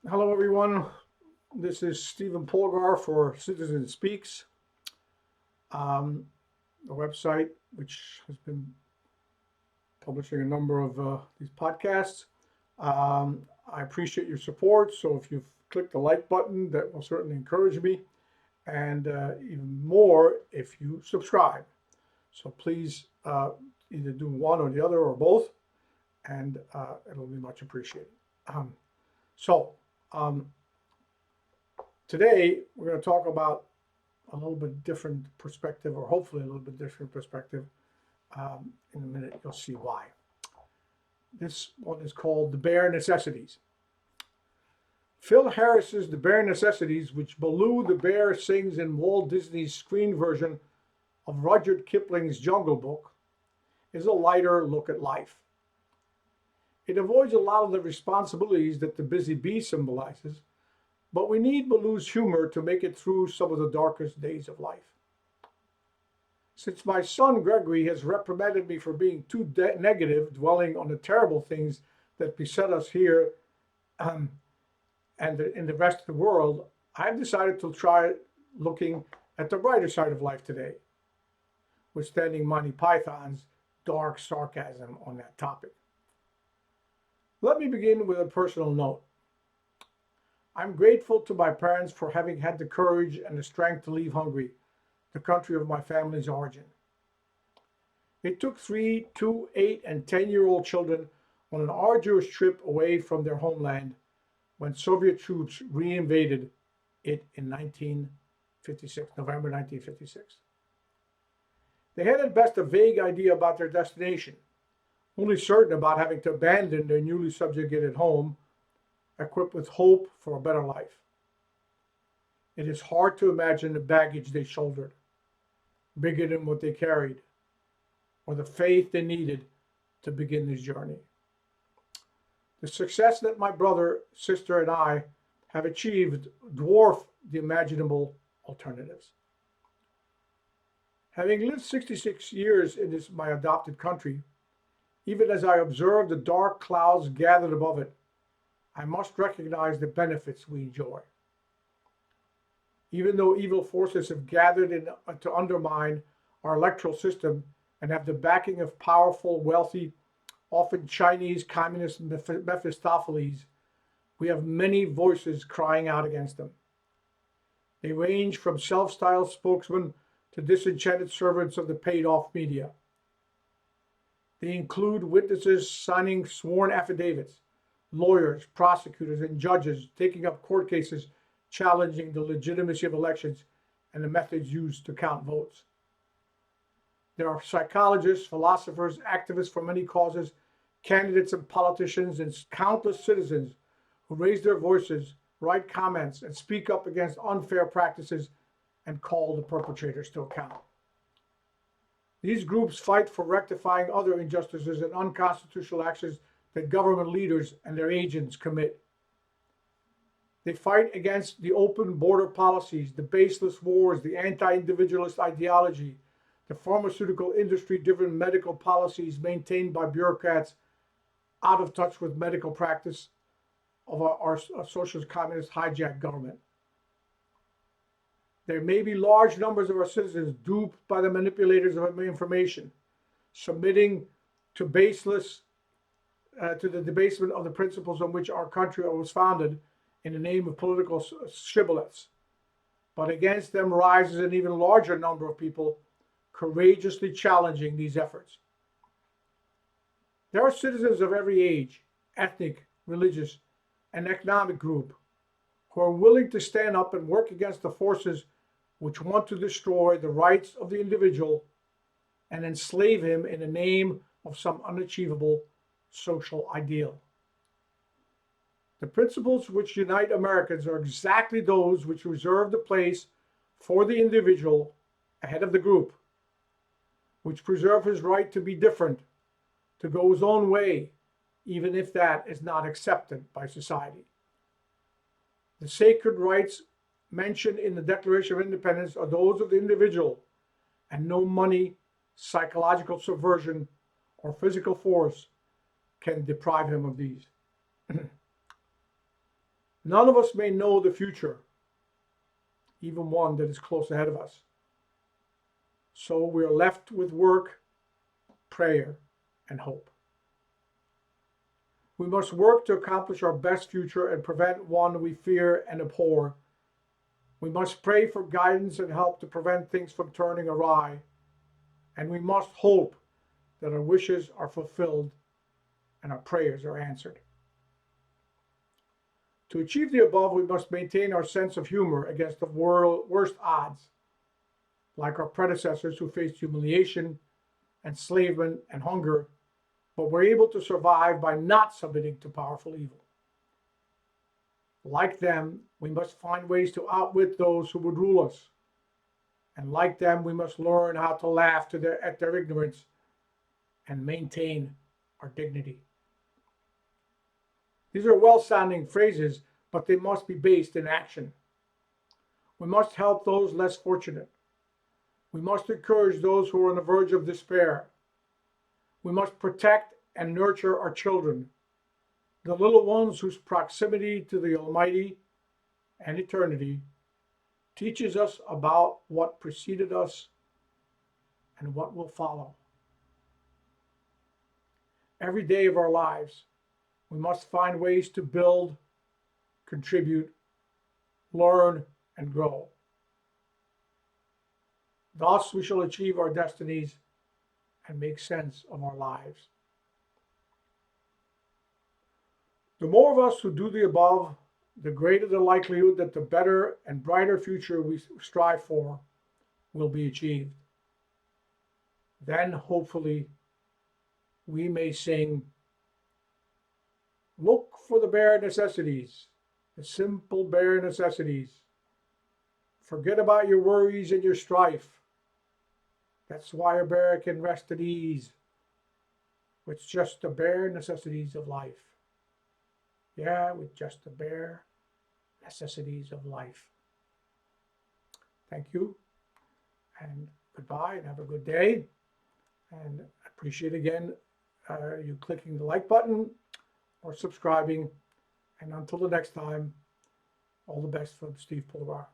Hello, everyone. This is Stephen Polgar for Citizen Speaks, um, a website which has been publishing a number of these podcasts. I appreciate your support. So if you've clicked the like button, that will certainly encourage me, and even more if you subscribe. So please either do one or the other or both, and it'll be much appreciated. Um, so um, Today we're going to talk about a little bit different perspective, or hopefully a little bit different perspective. In a minute, you'll see why. This one is called The Bare Necessities. Phil Harris's The Bare Necessities, which Baloo the Bear sings in Walt Disney's screen version of Rudyard Kipling's Jungle Book, is a lighter look at life. It avoids a lot of the responsibilities that the busy bee symbolizes, but we need Baloo's humor to make it through some of the darkest days of life. Since my son Gregory has reprimanded me for being too negative, dwelling on the terrible things that beset us here um, and in the rest of the world, I've decided to try looking at the brighter side of life today, withstanding Monty Python's dark sarcasm on that topic. Let me begin with a personal note. I'm grateful to my parents for having had the courage and the strength to leave Hungary, the country of my family's origin. It took 3, 2, 8, and 10-year-old children on an arduous trip away from their homeland when Soviet troops reinvaded it in 1956, November 1956. They had at best a vague idea about their destination, only certain about having to abandon their newly subjugated home, equipped with hope for a better life. It is hard to imagine the baggage they shouldered, bigger than what they carried, or the faith they needed to begin this journey. The success that my brother, sister, and I have achieved dwarf the imaginable alternatives. Having lived 66 years in my adopted country, even as I observe the dark clouds gathered above it, I must recognize the benefits we enjoy. Even though evil forces have gathered to undermine our electoral system and have the backing of powerful, wealthy, often Chinese communist Mephistopheles, we have many voices crying out against them. They range from self-styled spokesmen to disenchanted servants of the paid-off media. They include witnesses signing sworn affidavits, lawyers, prosecutors, and judges taking up court cases challenging the legitimacy of elections and the methods used to count votes. There are psychologists, philosophers, activists for many causes, candidates and politicians, and countless citizens who raise their voices, write comments, and speak up against unfair practices and call the perpetrators to account. These groups fight for rectifying other injustices and unconstitutional actions that government leaders and their agents commit. They fight against the open border policies, the baseless wars, the anti-individualist ideology, the pharmaceutical industry-driven medical policies maintained by bureaucrats out of touch with medical practice of our socialist communist hijacked government. There may be large numbers of our citizens duped by the manipulators of information, submitting to to the debasement of the principles on which our country was founded in the name of political shibboleths. But against them rises an even larger number of people courageously challenging these efforts. There are citizens of every age, ethnic, religious, and economic group who are willing to stand up and work against the forces which want to destroy the rights of the individual and enslave him in the name of some unachievable social ideal. The principles which unite Americans are exactly those which reserve the place for the individual ahead of the group, which preserve his right to be different, to go his own way, even if that is not accepted by society. The sacred rights mentioned in the Declaration of Independence are those of the individual, and no money, psychological subversion, or physical force can deprive him of these. None of us may know the future, even one that is close ahead of us. So we are left with work, prayer, and hope. We must work to accomplish our best future and prevent one we fear and abhor. We must pray for guidance and help to prevent things from turning awry. And we must hope that our wishes are fulfilled and our prayers are answered. To achieve the above, we must maintain our sense of humor against the worst odds, like our predecessors who faced humiliation, enslavement, and hunger, but were able to survive by not submitting to powerful evil. Like them, we must find ways to outwit those who would rule us. And like them, we must learn how to laugh at their ignorance and maintain our dignity. These are well-sounding phrases, but they must be based in action. We must help those less fortunate. We must encourage those who are on the verge of despair. We must protect and nurture our children, the little ones whose proximity to the Almighty and eternity teaches us about what preceded us and what will follow. Every day of our lives, we must find ways to build, contribute, learn, and grow. Thus, we shall achieve our destinies and make sense of our lives. The more of us who do the above, the greater the likelihood that the better and brighter future we strive for will be achieved. Then, hopefully, we may sing, "Look for the bare necessities, the simple bare necessities. Forget about your worries and your strife. That's why a bear can rest at ease with just the bare necessities of life." Yeah, with just the bare necessities of life. Thank you, and goodbye, and have a good day. And I appreciate again you clicking the like button or subscribing. And until the next time, all the best from Steve Pulvar.